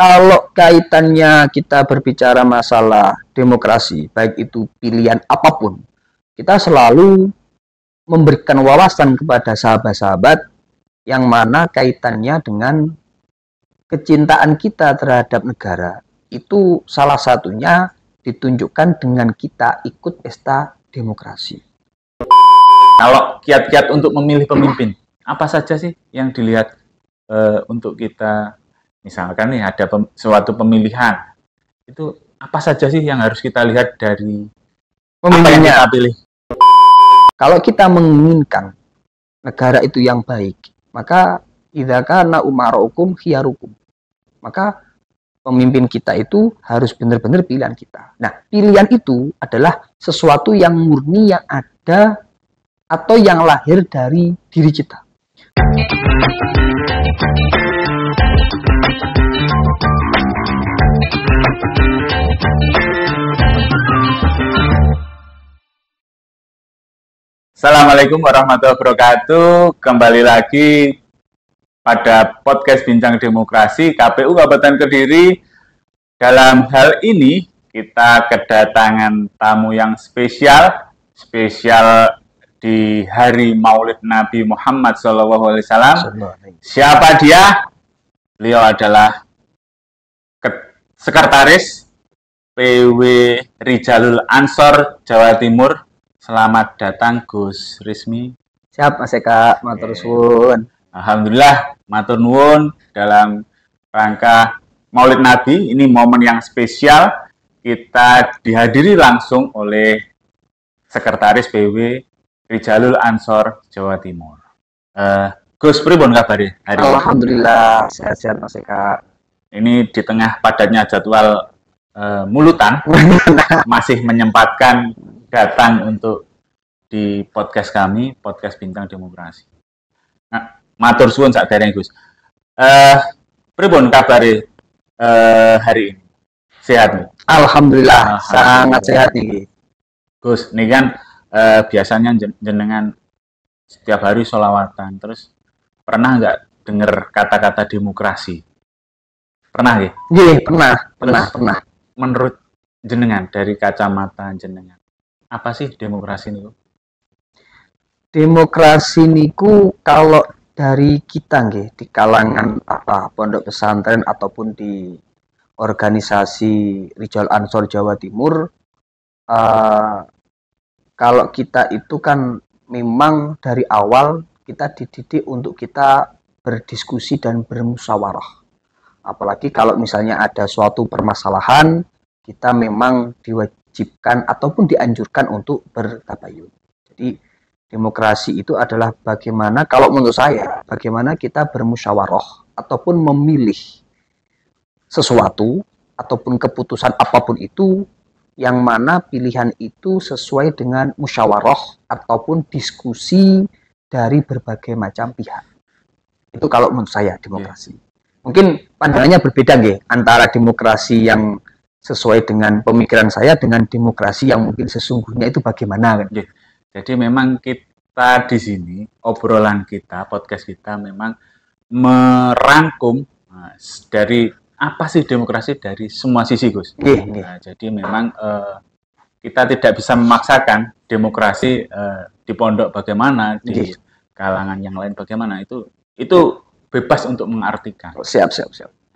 Kalau kaitannya kita berbicara masalah demokrasi, baik itu pilihan apapun, kita selalu memberikan wawasan kepada sahabat-sahabat yang mana kaitannya dengan kecintaan kita terhadap negara. Itu salah satunya ditunjukkan dengan kita ikut pesta demokrasi. Kalau kiat-kiat untuk memilih pemimpin, apa saja sih yang dilihat untuk kita, misalkan nih ada suatu pemilihan, itu apa saja sih yang harus kita lihat dari pemimpinnya? Apa yang kita pilih? Kalau kita menginginkan negara itu yang baik, maka idza kana umaraukum khiyarukum. Maka pemimpin kita itu harus benar-benar pilihan kita. Nah, pilihan itu adalah sesuatu yang murni, yang ada atau yang lahir dari diri kita. Assalamualaikum warahmatullahi wabarakatuh. Kembali lagi pada podcast Bincang Demokrasi KPU Kabupaten Kediri. Dalam hal ini kita kedatangan tamu yang spesial di hari Maulid Nabi Muhammad SAW. Siapa dia? Beliau adalah Sekretaris PW Rijalul Ansor Jawa Timur. Selamat datang Gus Rizmi. Siap Mas Eka, matur suwun. Alhamdulillah, matur nuwun dalam rangka Maulid Nabi. Ini momen yang spesial. Kita dihadiri langsung oleh Sekretaris PW Rijalul Ansor Jawa Timur. Gus, pripun kabare hari ini? Alhamdulillah, sehat-sehat Mas Eka. Ini di tengah padatnya jadwal mulutan masih menyempatkan datang untuk di podcast kami, podcast Bintang Demokrasi. Nah, matur suwun sakdereng Gus. Pripun kabare hari ini? Sehat nih? Alhamdulillah, sangat sehat nih. Gus, ini kan biasanya jenengan setiap hari sholawatan, terus pernah nggak dengar kata-kata demokrasi? Pernah ya? Iya, pernah. Menurut jenengan, dari kacamata jenengan, apa sih demokrasi niku? Demokrasi niku kalau dari kita nggih di kalangan pondok pesantren ataupun di organisasi Rijal Ansor Jawa Timur, kalau kita itu kan memang dari awal kita dididik untuk kita berdiskusi dan bermusyawarah. Apalagi kalau misalnya ada suatu permasalahan, kita memang diwajibkan ataupun dianjurkan untuk bertabayun. Jadi demokrasi itu adalah bagaimana, kalau menurut saya, bagaimana kita bermusyawarah ataupun memilih sesuatu ataupun keputusan apapun itu, yang mana pilihan itu sesuai dengan musyawarah ataupun diskusi dari berbagai macam pihak. Itu kalau menurut saya demokrasi. Mungkin pandangannya berbeda nggih antara demokrasi yang sesuai dengan pemikiran saya dengan demokrasi yang mungkin sesungguhnya itu bagaimana kan? Jadi memang kita di sini obrolan kita, podcast kita memang merangkum dari apa sih demokrasi dari semua sisi, Gus. Nah, jadi memang kita tidak bisa memaksakan demokrasi di pondok bagaimana, di kalangan yang lain bagaimana, itu bebas untuk mengartikan. Siap.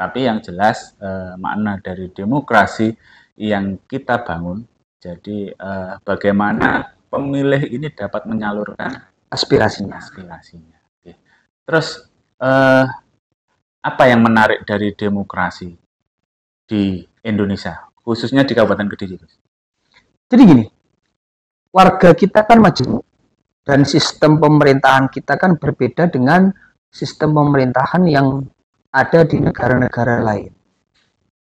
Tapi yang jelas makna dari demokrasi yang kita bangun, jadi bagaimana pemilih ini dapat menyalurkan aspirasinya. Oke. Terus apa yang menarik dari demokrasi di Indonesia, khususnya di Kabupaten Kediri? Jadi gini, warga kita kan majemuk dan sistem pemerintahan kita kan berbeda dengan sistem pemerintahan yang ada di negara-negara lain.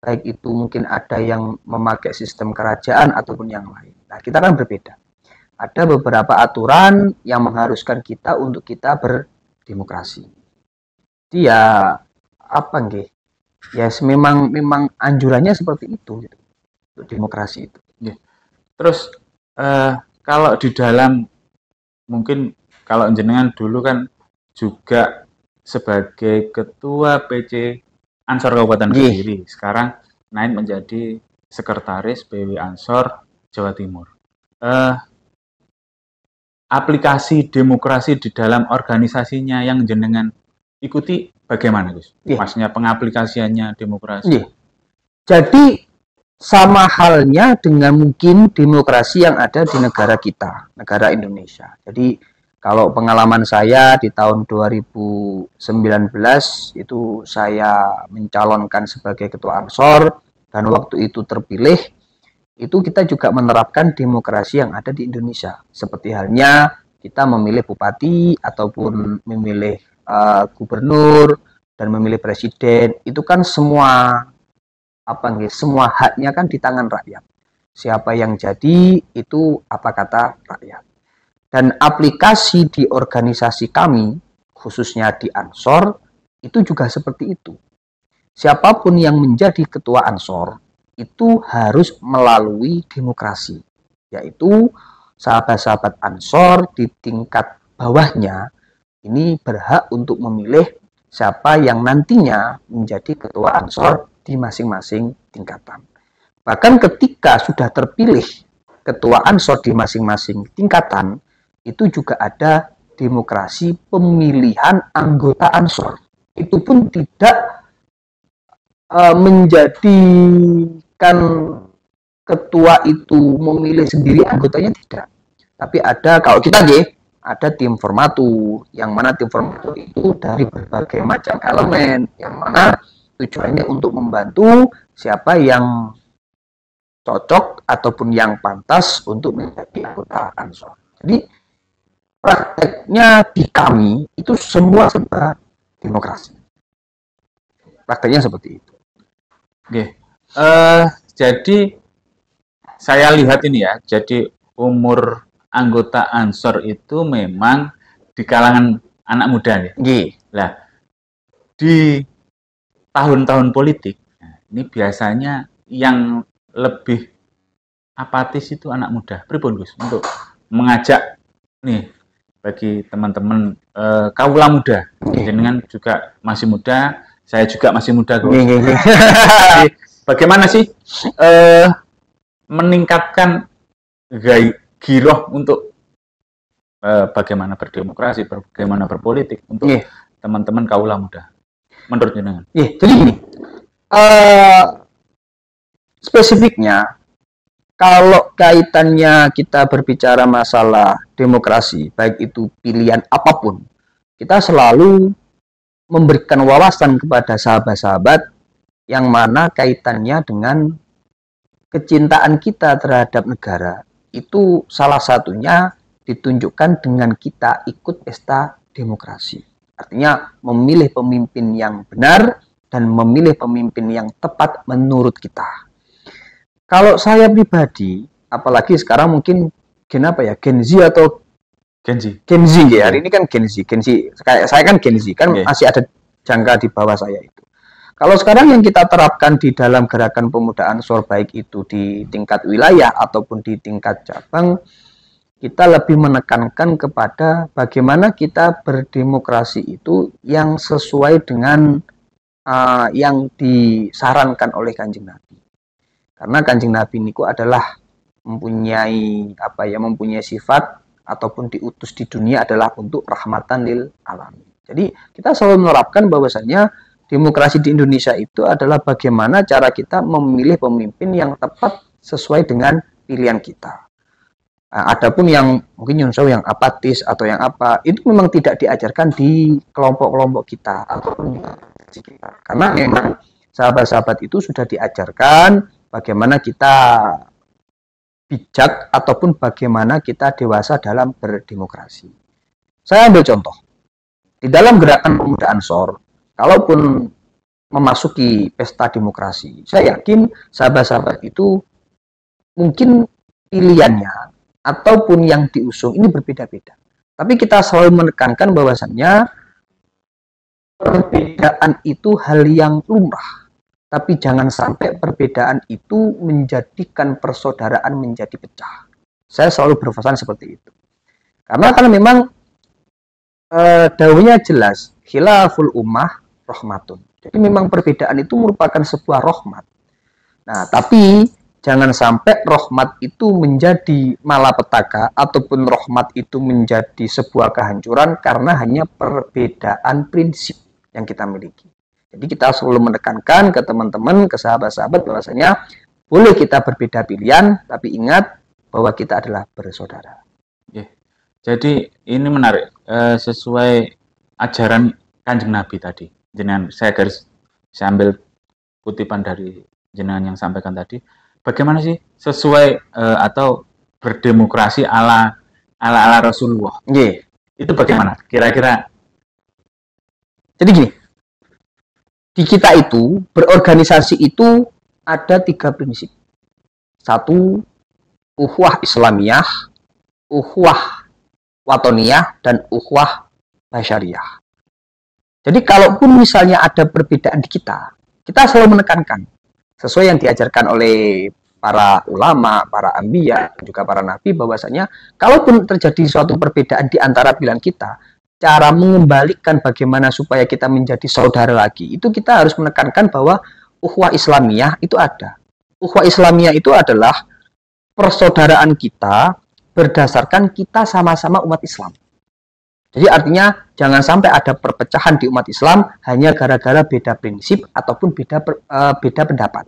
Baik itu mungkin ada yang memakai sistem kerajaan ataupun yang lain. Nah, kita kan berbeda. Ada beberapa aturan yang mengharuskan kita untuk kita berdemokrasi. Dia ya memang anjurannya seperti itu gitu, untuk demokrasi itu. Terus kalau di dalam, mungkin kalau jenengan dulu kan juga sebagai ketua PC Ansor Kabupaten Kediri. Sekarang naik menjadi sekretaris BW Ansor Jawa Timur. Aplikasi demokrasi di dalam organisasinya yang jenengan ikuti bagaimana, Gus? Maksudnya pengaplikasiannya demokrasi. Jadi sama halnya dengan mungkin demokrasi yang ada di negara kita, negara Indonesia. Jadi kalau pengalaman saya di tahun 2019 itu saya mencalonkan sebagai ketua Ansor dan waktu itu terpilih, itu kita juga menerapkan demokrasi yang ada di Indonesia. Seperti halnya kita memilih bupati ataupun memilih gubernur dan memilih presiden, itu kan semua semua haknya kan di tangan rakyat. Siapa yang jadi itu apa kata rakyat. Dan aplikasi di organisasi kami, khususnya di Ansor, itu juga seperti itu. Siapapun yang menjadi ketua Ansor itu harus melalui demokrasi, yaitu sahabat-sahabat Ansor di tingkat bawahnya ini berhak untuk memilih siapa yang nantinya menjadi ketua Ansor di masing-masing tingkatan. Bahkan ketika sudah terpilih ketua Ansor di masing-masing tingkatan, itu juga ada demokrasi pemilihan anggota Ansor. Itu pun tidak menjadikan ketua itu memilih sendiri anggotanya, tidak. Tapi ada, kalau kita ada tim formatur, yang mana tim formatur itu dari berbagai macam elemen, yang mana tujuannya untuk membantu siapa yang cocok ataupun yang pantas untuk menjadi anggota Ansor. Jadi prakteknya di kami itu semua serba demokrasi. Prakteknya seperti itu. Oke. Jadi saya lihat ini ya, jadi umur anggota Ansor itu memang di kalangan anak muda ya. Nah, di tahun-tahun politik, ini biasanya yang lebih apatis itu anak muda. Pripun Gus untuk mengajak nih bagi teman-teman kaula muda, jenengan juga masih muda, saya juga masih muda kok. Bagaimana sih meningkatkan giroh untuk bagaimana berdemokrasi, bagaimana berpolitik untuk teman-teman kaula muda, menurut jenengan? Jadi gini, spesifiknya kalau kaitannya kita berbicara masalah demokrasi, baik itu pilihan apapun, kita selalu memberikan wawasan kepada sahabat-sahabat yang mana kaitannya dengan kecintaan kita terhadap negara. Itu salah satunya ditunjukkan dengan kita ikut pesta demokrasi. Artinya memilih pemimpin yang benar dan memilih pemimpin yang tepat menurut kita. Kalau saya pribadi, apalagi sekarang mungkin Gen Z atau Gen Z ya. Hari ini kan Gen Z. Saya kan Gen Z, kan masih ada jangka di bawah saya itu. Kalau sekarang yang kita terapkan di dalam gerakan pemuda Ansor, baik itu di tingkat wilayah ataupun di tingkat cabang, kita lebih menekankan kepada bagaimana kita berdemokrasi itu yang sesuai dengan yang disarankan oleh Kanjeng Nabi. Karena Kanjeng Nabi niku adalah mempunyai mempunyai sifat ataupun diutus di dunia adalah untuk rahmatan lil alamin. Jadi kita selalu menerapkan bahwasanya demokrasi di Indonesia itu adalah bagaimana cara kita memilih pemimpin yang tepat sesuai dengan pilihan kita. Adapun yang mungkin yang apatis atau yang apa, itu memang tidak diajarkan di kelompok-kelompok kita ataupun di kita. Karena memang sahabat-sahabat itu sudah diajarkan bagaimana kita bijak ataupun bagaimana kita dewasa dalam berdemokrasi. Saya ambil contoh. Di dalam gerakan pemuda Ansor, kalaupun memasuki pesta demokrasi, saya yakin sahabat-sahabat itu mungkin pilihannya ataupun yang diusung ini berbeda-beda. Tapi kita selalu menekankan bahwasannya perbedaan itu hal yang lumrah. Tapi jangan sampai perbedaan itu menjadikan persaudaraan menjadi pecah. Saya selalu berpesan seperti itu. Karena memang dawuhnya jelas, khilaful ummah rahmatun. Jadi memang perbedaan itu merupakan sebuah rahmat. Nah, tapi jangan sampai rahmat itu menjadi malapetaka ataupun rahmat itu menjadi sebuah kehancuran karena hanya perbedaan prinsip yang kita miliki. Jadi kita selalu menekankan ke teman-teman, ke sahabat-sahabat bahwasanya boleh kita berbeda pilihan, tapi ingat bahwa kita adalah bersaudara. Jadi ini menarik, sesuai ajaran Kanjeng Nabi tadi. Jenengan saya ambil kutipan dari jenengan yang sampaikan tadi. Bagaimana sih sesuai atau berdemokrasi ala Rasulullah? Itu bagaimana? Kira-kira. Jadi gini, di kita itu berorganisasi itu ada 3 prinsip. 1, ukhuwah Islamiyah, ukhuwah watoniyah, dan ukhuwah basyariyah. Jadi kalaupun misalnya ada perbedaan di kita selalu menekankan sesuai yang diajarkan oleh para ulama, para anbiya, juga para nabi, bahwasanya kalaupun terjadi suatu perbedaan di antara pilihan kita, cara mengembalikan bagaimana supaya kita menjadi saudara lagi, itu kita harus menekankan bahwa ukhuwah Islamiyah itu ada. Ukhuwah Islamiyah itu adalah persaudaraan kita berdasarkan kita sama-sama umat Islam. Jadi artinya jangan sampai ada perpecahan di umat Islam hanya gara-gara beda prinsip ataupun beda pendapat.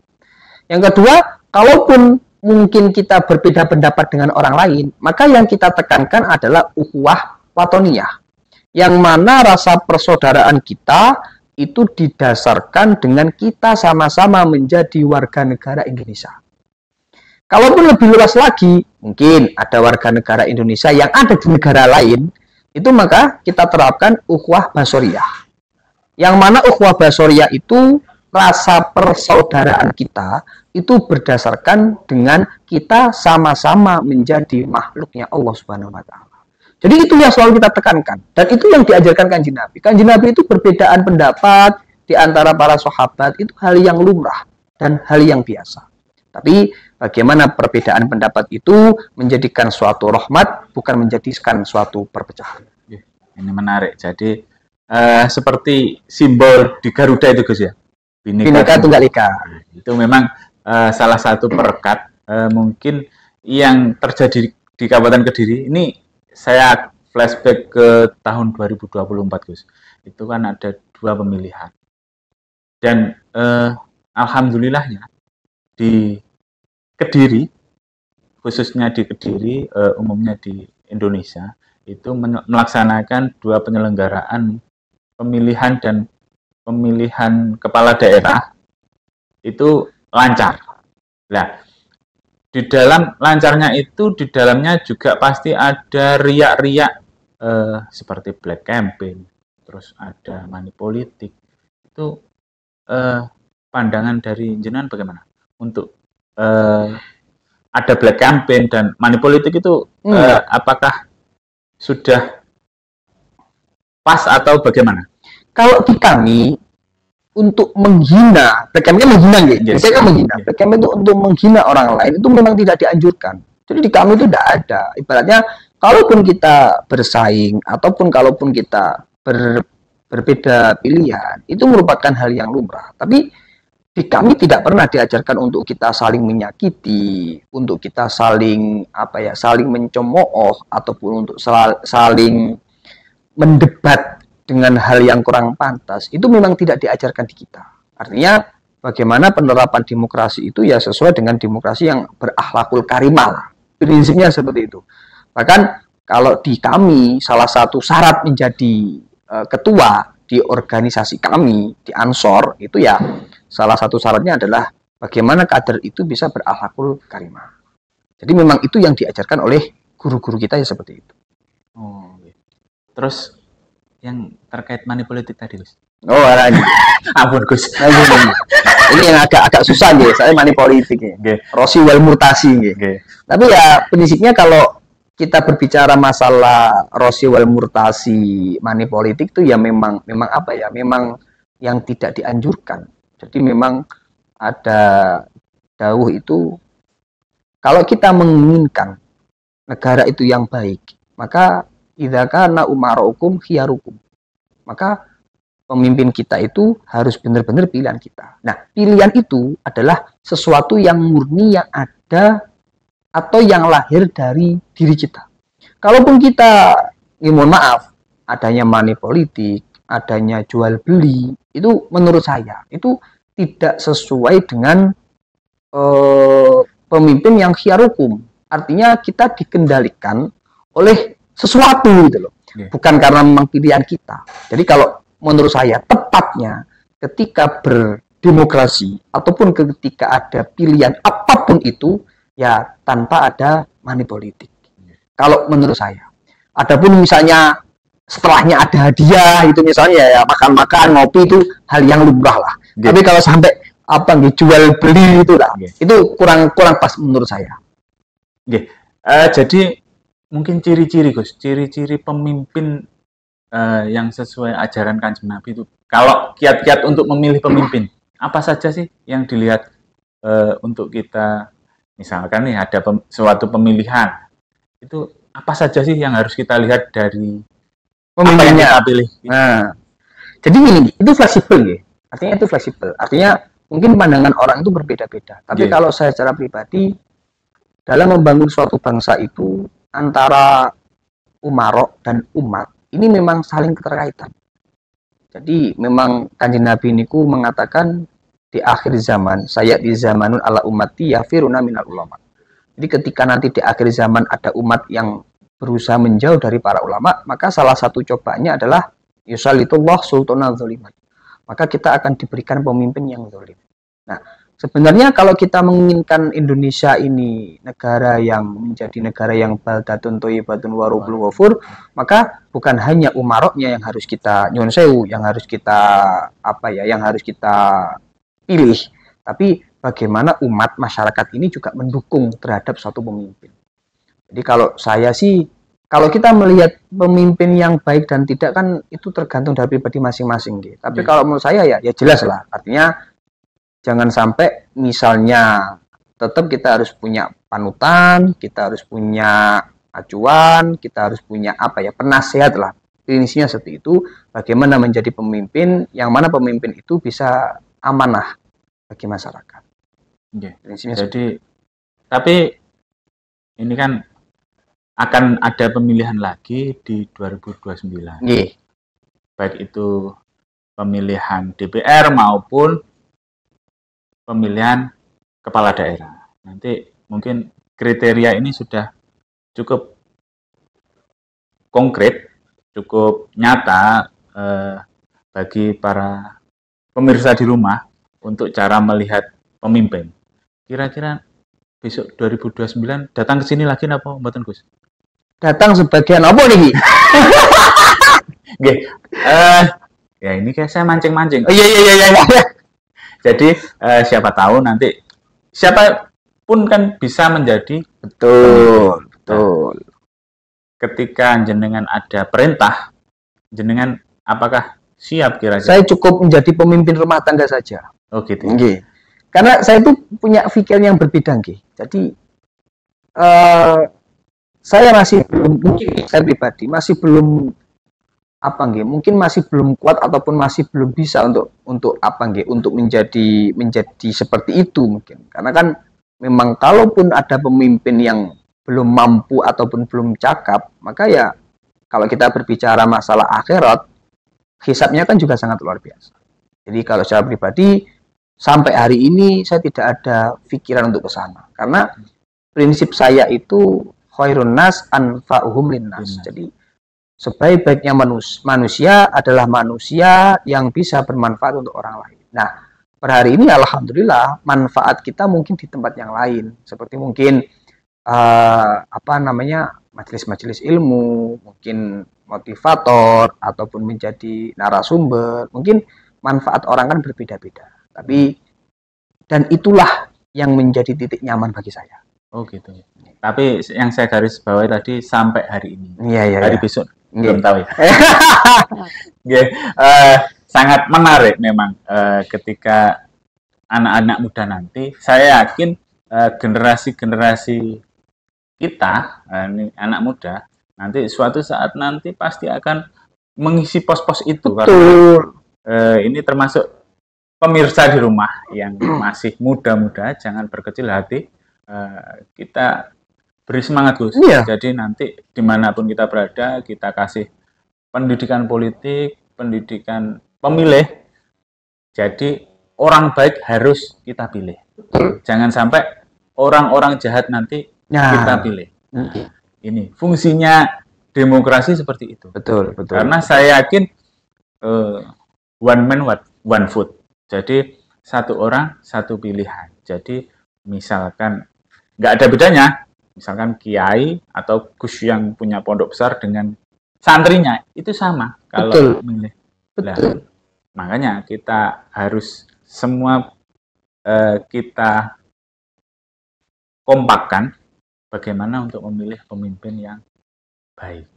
Yang kedua, kalaupun mungkin kita berbeda pendapat dengan orang lain, maka yang kita tekankan adalah ukhuwah watoniyah. Yang mana rasa persaudaraan kita itu didasarkan dengan kita sama-sama menjadi warga negara Indonesia. Kalaupun lebih luas lagi, mungkin ada warga negara Indonesia yang ada di negara lain, itu maka kita terapkan ukhuwah basyariyah. Yang mana ukhuwah basyariyah itu rasa persaudaraan kita itu berdasarkan dengan kita sama-sama menjadi makhluknya Allah Subhanahu wa taala. Jadi itu yang selalu kita tekankan, dan itu yang diajarkan Kanjeng Nabi. Kanjeng Nabi itu perbedaan pendapat di antara para sahabat itu hal yang lumrah dan hal yang biasa. Tapi bagaimana perbedaan pendapat itu menjadikan suatu rahmat, bukan menjadikan suatu perpecahan. Ini menarik. Jadi seperti simbol di Garuda itu, Gus ya. Bhinneka Tunggal Ika. Itu memang salah satu perekat mungkin yang terjadi di Kabupaten Kediri. Ini saya flashback ke tahun 2024, Gus. Itu kan ada 2 pemilihan. Dan alhamdulillahnya di Kediri, khususnya di Kediri, umumnya di Indonesia, itu melaksanakan 2 penyelenggaraan pemilihan dan pemilihan kepala daerah itu lancar. Nah, di dalam lancarnya itu, di dalamnya juga pasti ada riak-riak seperti black campaign, terus ada money politik. Itu pandangan dari jenengan bagaimana untuk ada black campaign dan money politik itu apakah sudah pas atau bagaimana? Kalau di kami untuk menghina, black campaign menghina gitu. Saya kan menghina. Black campaign itu untuk menghina orang lain itu memang tidak dianjurkan. Jadi di kami itu tidak ada. Ibaratnya kalaupun kita bersaing ataupun kalaupun kita berbeda pilihan, itu merupakan hal yang lumrah. Tapi di kami tidak pernah diajarkan untuk kita saling menyakiti, untuk kita saling saling mencemooh ataupun untuk saling mendebat dengan hal yang kurang pantas. Itu memang tidak diajarkan di kita. Artinya bagaimana penerapan demokrasi itu ya sesuai dengan demokrasi yang berakhlakul karimah. Prinsipnya seperti itu. Bahkan kalau di kami salah satu syarat menjadi ketua di organisasi kami di Ansor itu ya salah satu syaratnya adalah bagaimana kader itu bisa berakhlakul karimah. Jadi memang itu yang diajarkan oleh guru-guru kita ya seperti itu. Oh, terus yang terkait money politik tadi, Gus. Oh, ini. Ampun, Gus. Ini yang agak susah ya, saya money politik ya. Rosi wal murtasi ya. Tapi ya prinsipnya kalau kita berbicara masalah rosi wal murtasi money politik itu ya memang yang tidak dianjurkan. Jadi memang ada dawuh itu kalau kita menginginkan negara itu yang baik, maka idza kana umarukum khiyarukum. Maka pemimpin kita itu harus benar-benar pilihan kita. Nah, pilihan itu adalah sesuatu yang murni yang ada atau yang lahir dari diri kita. Kalaupun kita, mohon maaf, adanya money politik, adanya jual beli, itu menurut saya itu tidak sesuai dengan pemimpin yang khiyarukum. Artinya kita dikendalikan oleh sesuatu gitu loh. Bukan karena memang pilihan kita. Jadi kalau menurut saya tepatnya ketika berdemokrasi ataupun ketika ada pilihan apapun itu ya tanpa ada money politik. Kalau menurut saya. Adapun misalnya setelahnya ada hadiah itu misalnya ya makan-makan ngopi itu hal yang lumrah lah. Tapi kalau sampai apa jual beli itu lah, itu kurang pas menurut saya. Jadi mungkin ciri-ciri Gus, ciri-ciri pemimpin yang sesuai ajaran Kanjeng Nabi itu. Kalau kiat-kiat untuk memilih pemimpin, apa saja sih yang dilihat untuk kita, misalkan nih ada suatu pemilihan, itu apa saja sih yang harus kita lihat dari pemimpinnya kita pilih? Nah, jadi ini itu fleksibel ya. Artinya itu fleksibel. Artinya mungkin pandangan orang itu berbeda-beda. Tapi kalau saya secara pribadi dalam membangun suatu bangsa itu antara umarok dan umat ini memang saling keterkaitan. Jadi memang Kanjeng Nabi niku mengatakan di akhir zaman saya di zamanun ala ummati yafiruna minal ulama. Jadi ketika nanti di akhir zaman ada umat yang berusaha menjauh dari para ulama, maka salah satu cobaannya adalah yusallitullah sultanan zaliman. Maka kita akan diberikan pemimpin yang zalim. Nah, sebenarnya kalau kita menginginkan Indonesia ini negara yang menjadi negara yang baldatun thayyibatun wa rabbul ghafur, maka bukan hanya umaroknya yang harus kita nyuwun sewu, yang harus kita yang harus kita pilih, tapi bagaimana umat masyarakat ini juga mendukung terhadap suatu pemimpin. Jadi kalau saya sih, kalau kita melihat pemimpin yang baik dan tidak kan itu tergantung dari pribadi masing-masing gitu. Tapi kalau menurut saya ya jelas lah. Artinya jangan sampai misalnya tetap kita harus punya panutan, kita harus punya acuan, kita harus punya penasehat lah. Prinsipnya seperti itu. Bagaimana menjadi pemimpin yang mana pemimpin itu bisa amanah bagi masyarakat. Jadi tapi ini kan akan ada pemilihan lagi di 2029. Baik itu pemilihan DPR maupun pemilihan kepala daerah. Nanti mungkin kriteria ini sudah cukup konkret, cukup nyata bagi para pemirsa di rumah untuk cara melihat pemimpin. Kira-kira besok 2029 datang ke sini lagi apa mboten Gus? Datang sebagian apa nih? Ya ini kayak saya mancing-mancing. Oh, iya. Jadi siapa tahu nanti siapapun kan bisa menjadi betul. Ketika jenengan ada perintah, jenengan apakah siap kira-kira? Saya cukup menjadi pemimpin rumah tangga saja. Oh gitu. Karena saya itu punya pikiran yang berbeda, Jadi saya masih belum, mungkin saya pribadi masih belum mungkin masih belum kuat ataupun masih belum bisa untuk menjadi seperti itu mungkin. Karena kan memang kalaupun ada pemimpin yang belum mampu ataupun belum cakap, maka ya kalau kita berbicara masalah akhirat, hisabnya kan juga sangat luar biasa. Jadi kalau secara pribadi sampai hari ini saya tidak ada pikiran untuk ke sana. Karena prinsip saya itu khairun nas anfa'uhum linnas. Jadi sebaik-baiknya manusia adalah manusia yang bisa bermanfaat untuk orang lain. Nah, per hari ini alhamdulillah manfaat kita mungkin di tempat yang lain, seperti mungkin majelis-majelis ilmu, mungkin motivator ataupun menjadi narasumber. Mungkin manfaat orang kan berbeda-beda. Tapi dan itulah yang menjadi titik nyaman bagi saya. Oh gitu. Tapi yang saya garis bawahi tadi sampai hari ini. Hari besok belum tahu ya. Sangat menarik memang ketika anak-anak muda nanti. Saya yakin generasi kita, ini anak muda, nanti suatu saat nanti pasti akan mengisi pos-pos itu. Betul. ini termasuk pemirsa di rumah yang masih muda-muda, jangan berkecil hati. Kita beri semangat, Gus. Iya. Jadi nanti dimanapun kita berada, kita kasih pendidikan politik, pendidikan pemilih. Jadi orang baik harus kita pilih. Jangan sampai orang-orang jahat nanti kita pilih. Ini fungsinya demokrasi seperti itu. Betul. Karena saya yakin one man one vote. Jadi satu orang satu pilihan. Jadi misalkan nggak ada bedanya, misalkan kiai atau gus yang punya pondok besar dengan santrinya itu sama kalau memilih. Nah, makanya kita harus semua kita kompakkan bagaimana untuk memilih pemimpin yang baik.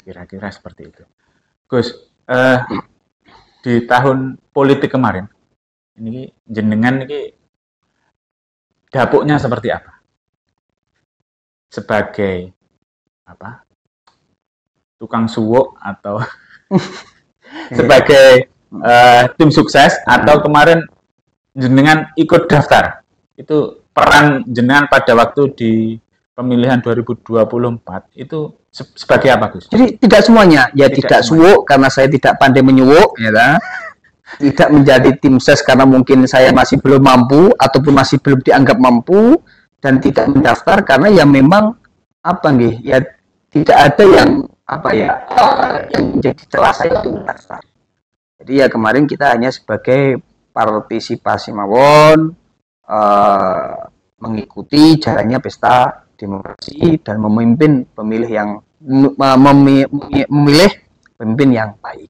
Kira-kira seperti itu. Gus, di tahun politik kemarin, ini jenengan ini dapuknya seperti apa? Sebagai apa? Tukang suwuk atau sebagai tim sukses atau kemarin jenengan ikut daftar? Itu peran jenengan pada waktu di pemilihan 2024 itu sebagai apa, Gus? Jadi tidak semuanya, ya tidak suwuk karena saya tidak pandai menyuwuk, ya kan? Tidak menjadi tim ses karena mungkin saya masih belum mampu ataupun masih belum dianggap mampu, dan tidak mendaftar karena ya memang apa nih, ya tidak ada yang apa ya yang menjadi celah saya untuk mendaftar. Jadi ya kemarin kita hanya sebagai partisipasi mawon, mengikuti jalannya pesta demokrasi dan memimpin pemilih yang memilih pemimpin yang baik.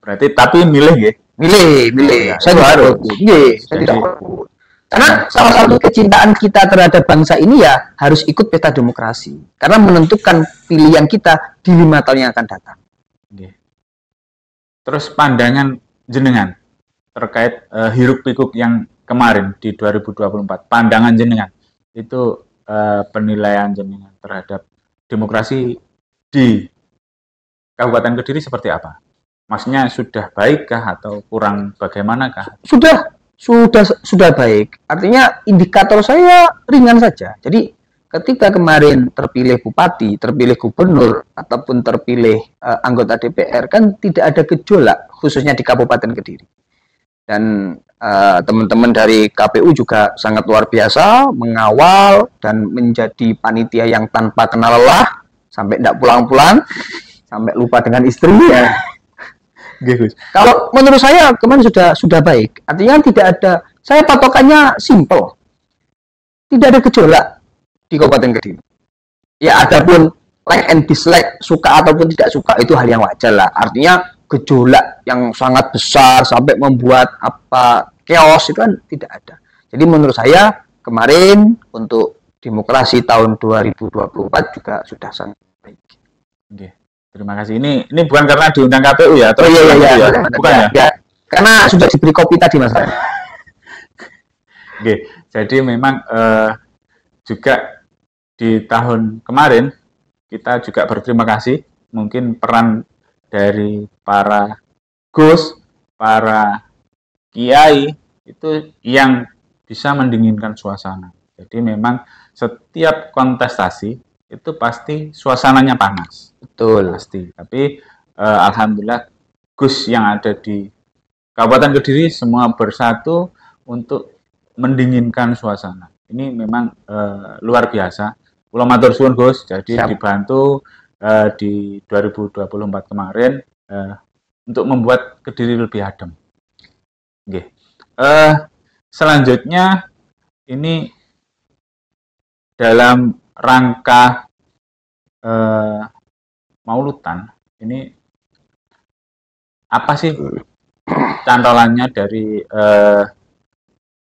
Berarti tapi milih ya? Milih. Saya harus. Saya tidak harus. Karena salah satu kecintaan kita terhadap bangsa ini ya harus ikut pesta demokrasi. Karena menentukan pilihan kita di 5 tahun yang akan datang. Terus pandangan jenengan terkait hiruk pikuk yang kemarin di 2024. Pandangan jenengan itu penilaian jenengan terhadap demokrasi di Kabupaten Kediri seperti apa? Maksudnya sudah baikkah atau kurang bagaimanakah? Sudah baik. Artinya indikator saya ringan saja. Jadi ketika kemarin terpilih bupati, terpilih gubernur ataupun terpilih anggota DPR kan tidak ada gejolak khususnya di Kabupaten Kediri. Dan teman-teman dari KPU juga sangat luar biasa mengawal dan menjadi panitia yang tanpa kenal lelah sampai tidak pulang-pulang, sampai lupa dengan istrinya. Kalau menurut saya kemarin sudah baik. Artinya tidak ada, saya patokannya simple. Tidak ada gejolak di Kabupaten Kediri. Ya adapun like and dislike, suka ataupun tidak suka itu hal yang wajar lah. Artinya gejolak yang sangat besar sampai membuat chaos itu kan tidak ada. Jadi menurut saya kemarin untuk demokrasi tahun 2024 juga sudah sangat baik. Terima kasih. Ini bukan karena diundang KPU ya? Atau iya. Bukan ya? Karena sudah diberi kopi tadi, Mas. Jadi memang juga di tahun kemarin kita juga berterima kasih. Mungkin peran dari para gus, para kiai itu yang bisa mendinginkan suasana. Jadi memang setiap kontestasi itu pasti suasananya panas. Betul. Pasti. Tapi alhamdulillah gus yang ada di Kabupaten Kediri semua bersatu untuk mendinginkan suasana. Ini memang luar biasa. Pulau matur suwun, Gus. Jadi dibantu di 2024 kemarin untuk membuat Kediri lebih adem. Selanjutnya ini dalam rangka Maulutan, ini apa sih cantolannya dari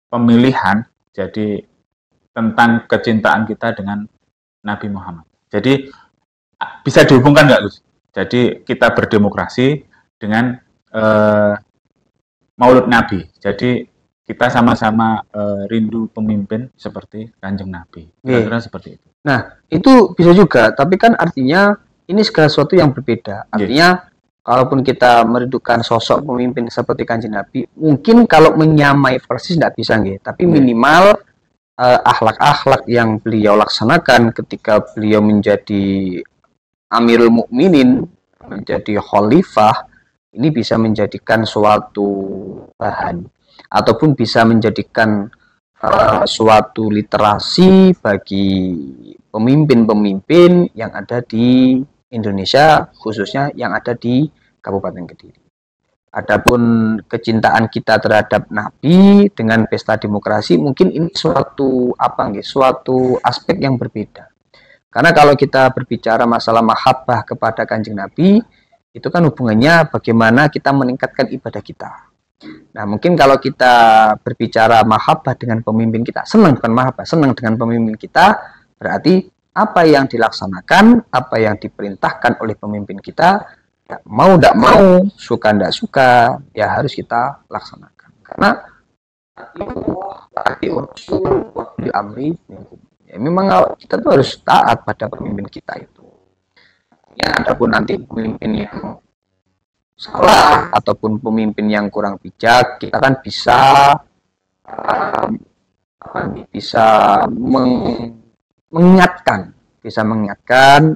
pemilihan, jadi tentang kecintaan kita dengan Nabi Muhammad. Jadi bisa dihubungkan nggak, Gus? Jadi kita berdemokrasi dengan Maulud Nabi. Jadi kita sama-sama rindu pemimpin seperti Kanjeng Nabi. Kira-kira seperti itu. Nah, itu bisa juga, tapi kan artinya ini segala sesuatu yang berbeda. Artinya kalaupun kita merindukan sosok pemimpin seperti Kanjeng Nabi, mungkin kalau menyamai persis tidak bisa nggih, tapi minimal akhlak-akhlak yang beliau laksanakan ketika beliau menjadi Amirul Mukminin, menjadi khalifah, ini bisa menjadikan suatu bahan ataupun bisa menjadikan suatu literasi bagi pemimpin-pemimpin yang ada di Indonesia, khususnya yang ada di Kabupaten Kediri. Adapun kecintaan kita terhadap Nabi dengan pesta demokrasi, mungkin ini suatu suatu aspek yang berbeda. Karena kalau kita berbicara masalah mahabbah kepada Kanjeng Nabi, itu kan hubungannya bagaimana kita meningkatkan ibadah kita. Nah, mungkin kalau kita berbicara mahabbah dengan pemimpin kita, senang bukan mahabbah, senang dengan pemimpin kita, berarti apa yang dilaksanakan, apa yang diperintahkan oleh pemimpin kita, ya, mau tidak mau, suka tidak suka, ya harus kita laksanakan. Karena ya, memang kita tuh harus taat pada pemimpin kita itu. Ya, adapun nanti pemimpin yang salah ataupun pemimpin yang kurang bijak, kita kan bisa mengingatkan,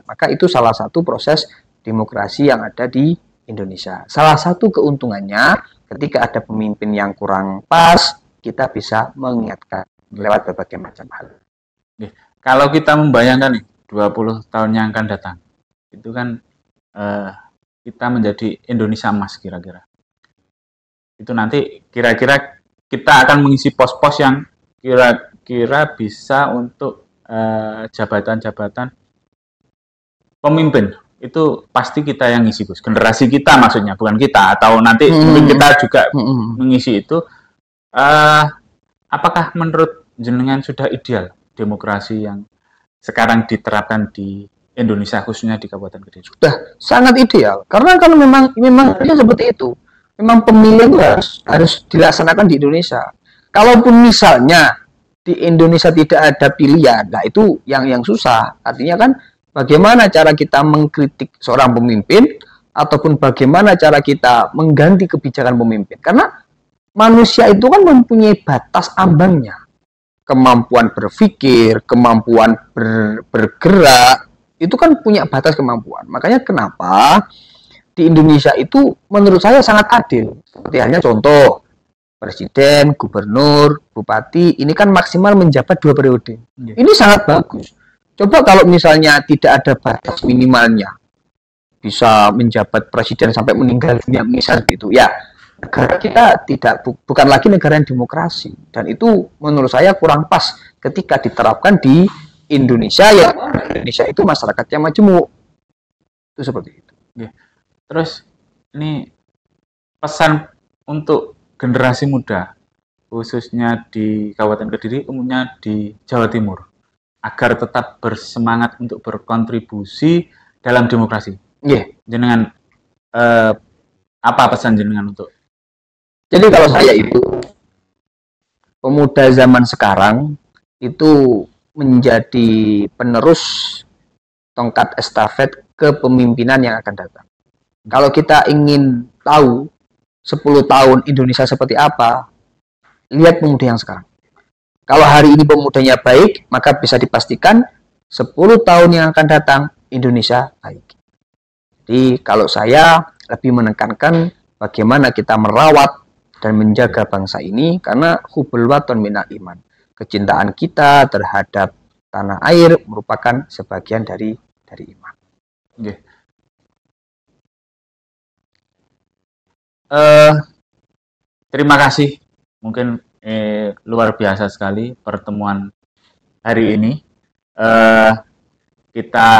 maka itu salah satu proses demokrasi yang ada di Indonesia. Salah satu keuntungannya ketika ada pemimpin yang kurang pas, kita bisa mengingatkan lewat berbagai macam hal. Kalau kita membayangkan nih 20 tahun yang akan datang, itu kan kita menjadi Indonesia emas kira-kira. Itu nanti kira-kira kita akan mengisi pos-pos yang kira-kira bisa untuk jabatan-jabatan pemimpin. Itu pasti kita yang ngisi, Gus. Generasi kita maksudnya, bukan kita. Atau nanti mungkin kita juga mengisi itu. Apakah menurut jenengan sudah ideal demokrasi yang sekarang diterapkan di Indonesia, khususnya di Kabupaten Kediri? Sudah sangat ideal, karena kalau memang seperti itu, memang pemilihan harus dilaksanakan di Indonesia. Kalaupun misalnya di Indonesia tidak ada pilihan, nah itu yang susah. Artinya kan bagaimana cara kita mengkritik seorang pemimpin ataupun bagaimana cara kita mengganti kebijakan pemimpin, karena manusia itu kan mempunyai batas ambangnya, kemampuan berpikir, kemampuan bergerak. Itu kan punya batas kemampuan. Makanya kenapa di Indonesia itu menurut saya sangat adil. Seperti halnya contoh, presiden, gubernur, bupati, ini kan maksimal menjabat 2 periode. Ini sangat bagus. Coba kalau misalnya tidak ada batas minimalnya, bisa menjabat presiden sampai meninggal dunia, misal gitu. Ya, negara kita bukan lagi negara yang demokrasi. Dan itu menurut saya kurang pas ketika diterapkan di Indonesia, ya Indonesia itu masyarakatnya majemuk. Itu seperti itu. Terus ini pesan untuk generasi muda, khususnya di Kabupaten Kediri, umumnya di Jawa Timur, agar tetap bersemangat untuk berkontribusi dalam demokrasi. Jenengan apa pesan jenengan untuk? Jadi kalau saya itu pemuda zaman sekarang itu menjadi penerus tongkat estafet kepemimpinan yang akan datang. Kalau kita ingin tahu 10 tahun Indonesia seperti apa, lihat pemuda yang sekarang. Kalau hari ini pemudanya baik, maka bisa dipastikan 10 tahun yang akan datang Indonesia baik. Jadi kalau saya lebih menekankan bagaimana kita merawat dan menjaga bangsa ini, karena hubbul waton minal iman. Kecintaan kita terhadap tanah air merupakan sebagian dari iman. Terima kasih. Mungkin luar biasa sekali pertemuan hari ini. Kita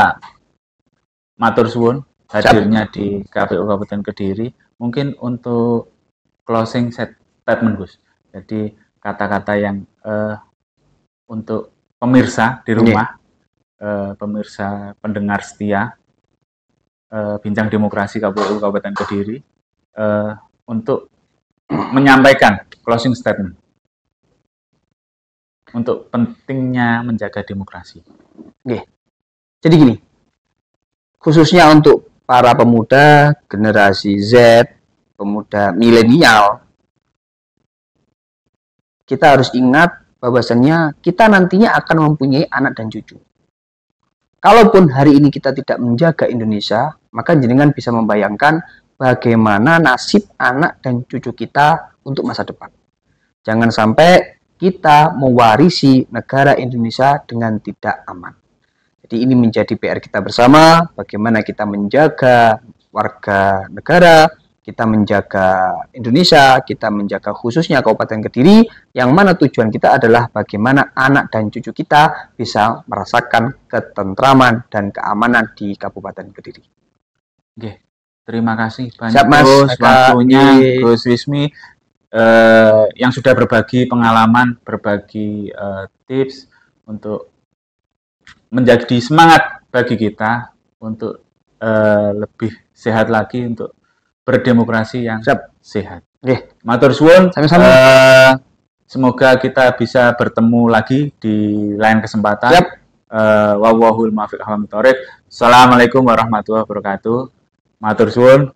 matur suwun hadirnya di KPU Kabupaten Kediri. Mungkin untuk closing statement, Gus. Jadi kata-kata yang untuk pemirsa di rumah, pemirsa pendengar setia Bincang Demokrasi KPU Kabupaten Kediri, untuk menyampaikan closing statement untuk pentingnya menjaga demokrasi. Jadi gini, khususnya untuk para pemuda generasi Z, pemuda milenial, kita harus ingat bahwasannya kita nantinya akan mempunyai anak dan cucu. Kalaupun hari ini kita tidak menjaga Indonesia, maka jenengan bisa membayangkan bagaimana nasib anak dan cucu kita untuk masa depan. Jangan sampai kita mewarisi negara Indonesia dengan tidak aman. Jadi ini menjadi PR kita bersama, bagaimana kita menjaga warga negara, kita menjaga Indonesia, kita menjaga khususnya Kabupaten Kediri, yang mana tujuan kita adalah bagaimana anak dan cucu kita bisa merasakan ketentraman dan keamanan di Kabupaten Kediri. Oke, terima kasih banyak Siap, Mas. Gus, waktunya Gus Wismi yang sudah berbagi pengalaman, berbagi tips untuk menjadi semangat bagi kita untuk lebih sehat lagi, untuk berdemokrasi yang sehat. Matur suwun. Semoga kita bisa bertemu lagi di lain kesempatan. Wallahul muwaffiq. Assalamualaikum warahmatullahi wabarakatuh. Matur suwun.